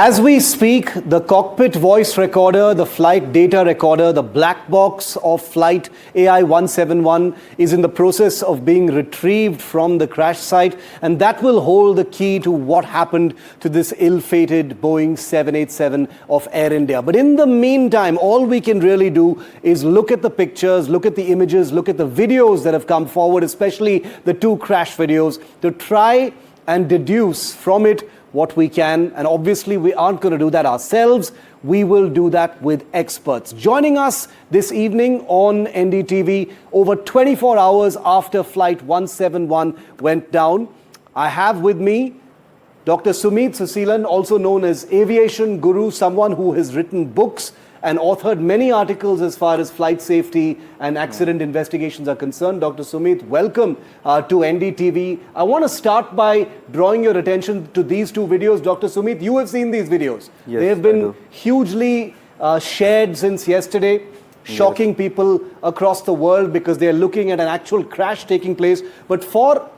As we speak, the cockpit voice recorder, the flight data recorder, the black box of flight AI-171 is in the process of being retrieved from the crash site, and that will hold the key to what happened to this ill-fated Boeing 787 of Air India. But in the meantime, all we can really do is look at the pictures, look at the images, look at the videos that have come forward, especially the two crash videos, to try and deduce from it what we can. And obviously we aren't going to do that ourselves. We will do that with experts. Joining us this evening on NDTV, over 24 hours after Flight 171 went down, I have with me Dr. Sumeet Suseelan, also known as Aviation Guru, someone who has written books and authored many articles as far as flight safety and accident investigations are concerned. Dr. Sumeet, welcome to NDTV. I want to start by drawing your attention to these two videos. Dr. Sumeet, you have seen these videos. Yes, they have been hugely shared since yesterday, shocking people across the world because they are looking at an actual crash taking place. But for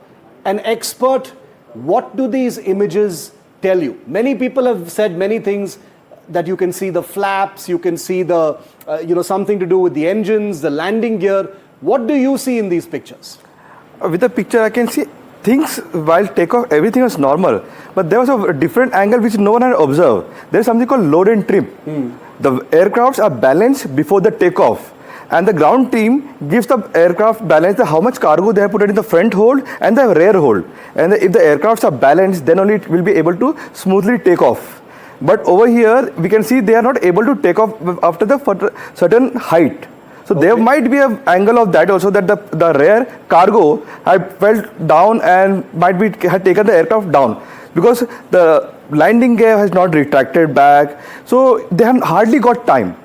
an expert, what do these images tell you? Many people have said many things, that you can see the flaps, you can see the, something to do with the engines, the landing gear. What do you see in these pictures? With the picture, I can see things while takeoff, everything was normal. But there was a different angle which no one had observed. There is something called load and trim. The aircrafts are balanced before the takeoff. And the ground team gives the aircraft balance, how much cargo they have put in the front hold and the rear hold. And if the aircrafts are balanced, then only it will be able to smoothly take off. But over here, we can see they are not able to take off after the certain height. So there might be an angle of that also, that the rear cargo had fell down and had taken the aircraft down, because the landing gear has not retracted back. So they have hardly got time.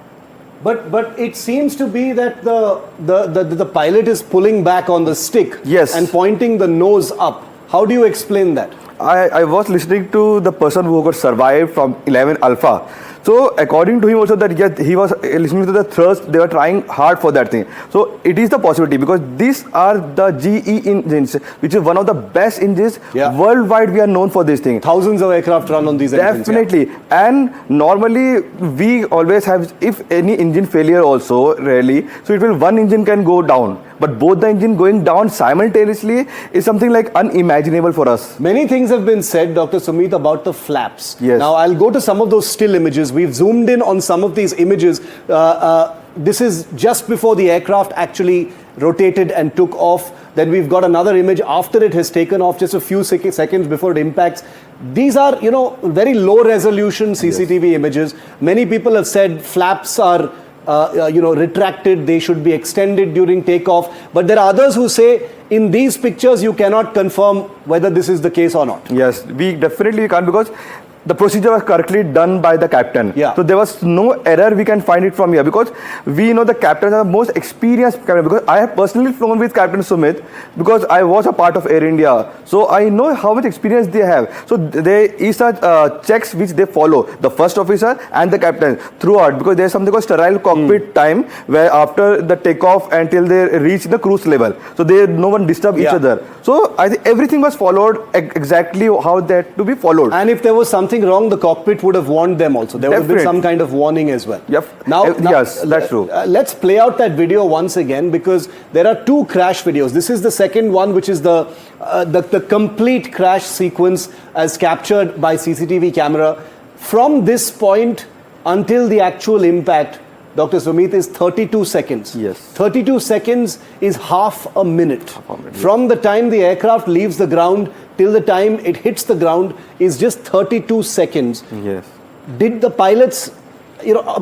But it seems to be that the pilot is pulling back on the stick, and pointing the nose up. How do you explain that? I was listening to the person who got survived from 11 Alpha. So according to him also, that he was listening to the thrust, they were trying hard for that thing. So it is the possibility, because these are the GE engines, which is one of the best engines worldwide. We are known for this thing. Thousands of aircraft run on these engines. Definitely. And normally we always have, if any engine failure also, rarely, so it will, one engine can go down. But both the engine going down simultaneously is something like unimaginable for us. Many things have been said, Dr. Sumeet, about the flaps. Yes. Now, I'll go to some of those still images. We've zoomed in on some of these images. This is just before the aircraft actually rotated and took off. Then we've got another image after it has taken off, just a few seconds before it impacts. These are, very low resolution CCTV images. Many people have said flaps are retracted, they should be extended during takeoff. But there are others who say in these pictures you cannot confirm whether this is the case or not. Yes, we definitely can't, because the procedure was correctly done by the captain. So there was no error we can find it from here, because we know the captains are the most experienced captain, because I have personally flown with Captain Sumit, because I was a part of Air India. So I know how much experience they have. So there is a checks which they follow, the first officer and the captain throughout, because there is something called sterile cockpit time, where after the takeoff until they reach the cruise level, so no one disturb each other. So I think everything was followed exactly how that to be followed. And if there was something wrong, the cockpit would have warned them also. There would have been some kind of warning as well. Now, yes, that's true. Let's play out that video once again, because there are two crash videos. This is the second one, which is the complete crash sequence as captured by CCTV camera. From this point until the actual impact, Dr. Sumeet, is 32 seconds. Yes. 32 seconds is half a minute. From the time the aircraft leaves the ground till the time it hits the ground is just 32 seconds. Yes. Did the pilots,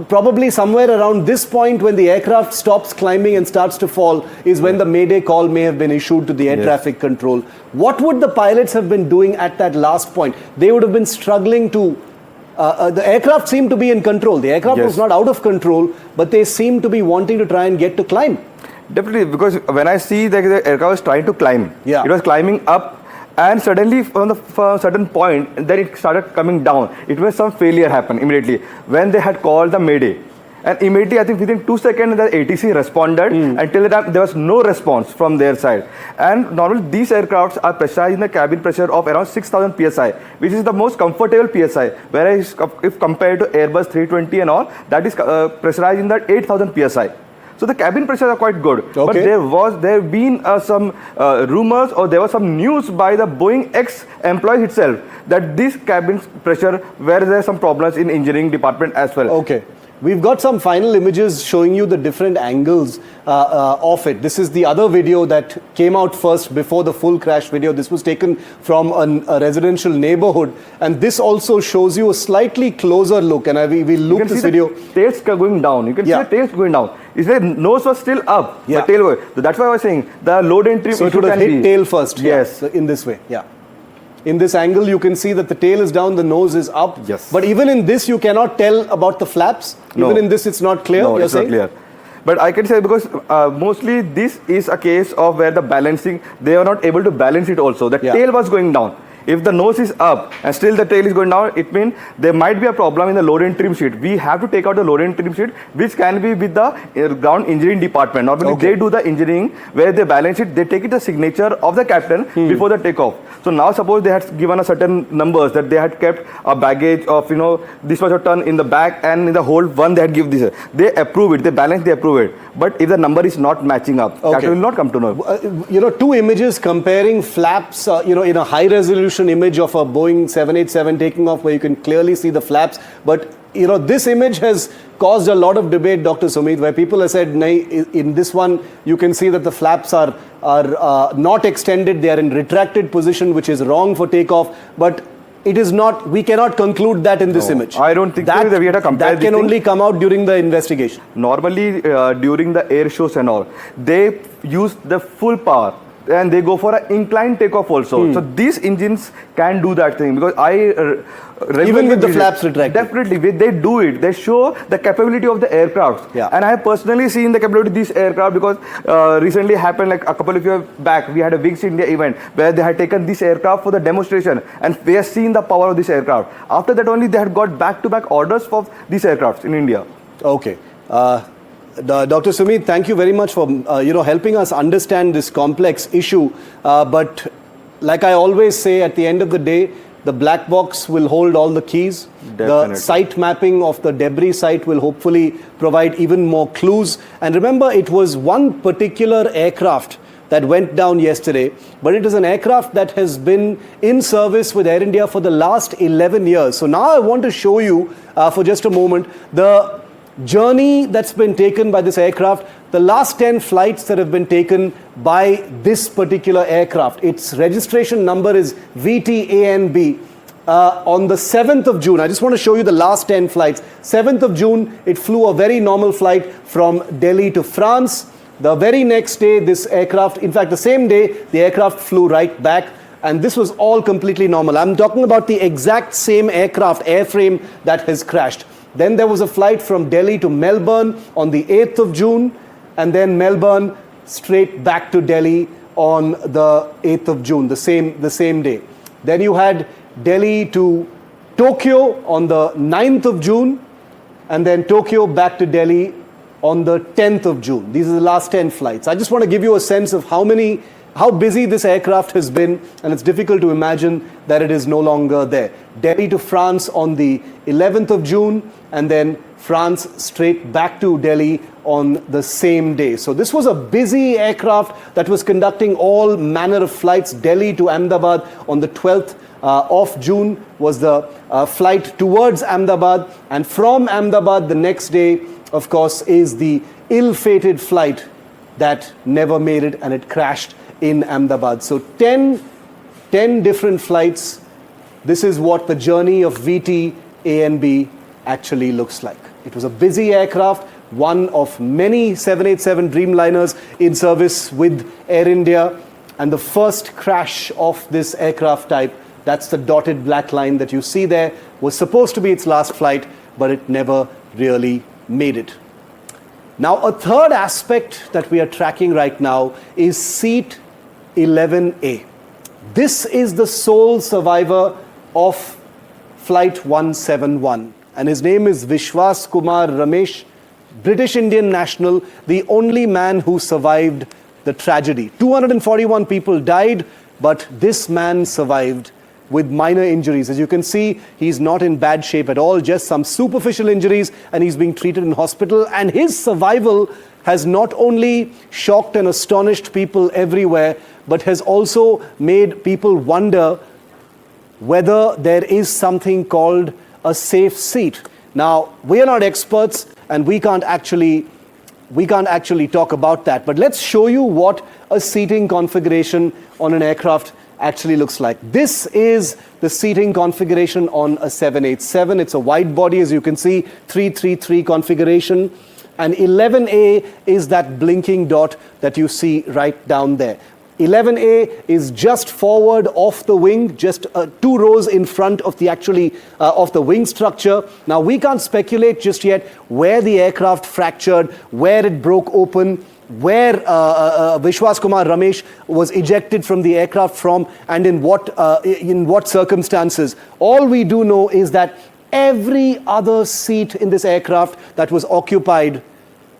probably somewhere around this point when the aircraft stops climbing and starts to fall is when the mayday call may have been issued to the air traffic control. What would the pilots have been doing at that last point? They would have been struggling to the aircraft seemed to be in control. The aircraft was not out of control, but they seemed to be wanting to try and get to climb. Definitely, because when I see that the aircraft was trying to climb, it was climbing up, and suddenly from a certain point, then it started coming down. It was some failure happened immediately when they had called the mayday. And immediately, I think within 2 seconds, the ATC responded. Until the time, there was no response from their side. And normally, these aircrafts are pressurized in the cabin pressure of around 6,000 psi, which is the most comfortable psi. Whereas, if compared to Airbus 320 and all, that is pressurized in that 8,000 psi. So the cabin pressures are quite good. Okay. But there have been some rumors, or there was some news by the Boeing ex-employee itself that this cabin pressure, where there are some problems in engineering department as well. Okay. We've got some final images showing you the different angles of it. This is the other video that came out first before the full crash video. This was taken from a residential neighborhood. And this also shows you a slightly closer look. And we'll loop this video. Tails going down. You can see the tails going down. Is the nose was still up? Yeah. The tail. So that's why I was saying the load and trim. So it would have hit tail first. Yes. Yeah, in this way. Yeah. In this angle, you can see that the tail is down, the nose is up. Yes. But even in this, you cannot tell about the flaps. No. Even in this, it's not clear. No, you're it's saying? not clear. But I can say because mostly this is a case of where the balancing, they are not able to balance it also. The tail was going down. If the nose is up and still the tail is going down, it means there might be a problem in the load and trim sheet. We have to take out the load and trim sheet, which can be with the ground engineering department. Normally they do the engineering where they balance it, they take it the signature of the captain before the takeoff. So now suppose they had given a certain numbers that they had kept a baggage of, this much a ton in the back and in the hold one they had give this. They approve it, they balance, they approve it. But if the number is not matching up, captain will not come to know. Two images comparing flaps, in a high resolution image of a Boeing 787 taking off where you can clearly see the flaps. But, this image has caused a lot of debate, Dr. Sumeet, where people have said, in this one, you can see that the flaps are not extended. They are in retracted position, which is wrong for takeoff. But it is not, we cannot conclude that in this image. I don't think that we had to compare. That can only come out during the investigation. Normally, during the air shows and all, they use the full power. And they go for an inclined takeoff also. So these engines can do that thing because even with the flaps retracted. Definitely, they do it. They show the capability of the aircraft. Yeah. And I have personally seen the capability of this aircraft because recently happened like a couple of years back. We had a Wings India event where they had taken this aircraft for the demonstration, and we have seen the power of this aircraft. After that only they had got back-to-back orders for these aircrafts in India. Okay. Dr. Sumeet, thank you very much for helping us understand this complex issue. But like I always say, at the end of the day, the black box will hold all the keys. Definitely. The site mapping of the debris site will hopefully provide even more clues. And remember, it was one particular aircraft that went down yesterday, but it is an aircraft that has been in service with Air India for the last 11 years. So now I want to show you for just a moment the journey that's been taken by this aircraft, the last 10 flights that have been taken by this particular aircraft. Its registration number is VTANB. On the 7th of June, I just want to show you the last 10 flights. 7th of June, it flew a very normal flight from Delhi to France. The very next day, this aircraft, in fact, the same day, the aircraft flew right back. And this was all completely normal. I'm talking about the exact same aircraft, airframe that has crashed. Then there was a flight from Delhi to Melbourne on the 8th of June, and then Melbourne straight back to Delhi on the 8th of June, the same day. Then you had Delhi to Tokyo on the 9th of June, and then Tokyo back to Delhi on the 10th of June. These are the last 10 flights. I just want to give you a sense of how busy this aircraft has been, and it's difficult to imagine that it is no longer there. Delhi to France on the 11th of June, and then France straight back to Delhi on the same day. So this was a busy aircraft that was conducting all manner of flights. Delhi to Ahmedabad on the 12th of June was the flight towards Ahmedabad, and from Ahmedabad the next day, of course, is the ill-fated flight that never made it, and it crashed in Ahmedabad. So 10 different flights. This is what the journey of VTANB actually looks like. It was a busy aircraft, one of many 787 Dreamliners in service with Air India, and the first crash of this aircraft type, that's the dotted black line that you see there, was supposed to be its last flight, but it never really made it. Now, a third aspect that we are tracking right now is seat 11A. This is the sole survivor of Flight 171, and his name is Vishwas Kumar Ramesh British Indian national, the only man who survived the tragedy. 241 people died, but this man survived with minor injuries. As you can see, he's not in bad shape at all, just some superficial injuries, and he's being treated in hospital. And his survival has not only shocked and astonished people everywhere, but has also made people wonder whether there is something called a safe seat. Now, we are not experts, and we can't actually talk about that. But let's show you what a seating configuration on an aircraft actually looks like. This is the seating configuration on a 787. It's a wide body, as you can see, 333 configuration. And 11A is that blinking dot that you see right down there. 11A is just forward off the wing, just 2 rows in front of the of the wing structure. Now, we can't speculate just yet where the aircraft fractured, where it broke open, where Vishwas Kumar Ramesh was ejected from the aircraft from, and in what circumstances. All we do know is that every other seat in this aircraft that was occupied,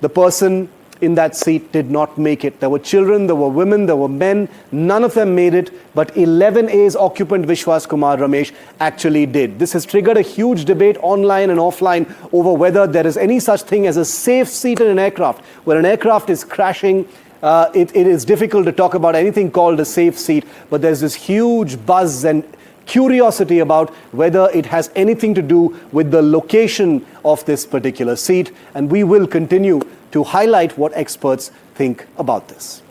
the person in that seat did not make it. There were children, there were women, there were men. None of them made it, but 11A's occupant Vishwas Kumar Ramesh actually did. This has triggered a huge debate online and offline over whether there is any such thing as a safe seat in an aircraft. When an aircraft is crashing, it is difficult to talk about anything called a safe seat, but there's this huge buzz and curiosity about whether it has anything to do with the location of this particular seat, and we will continue to highlight what experts think about this.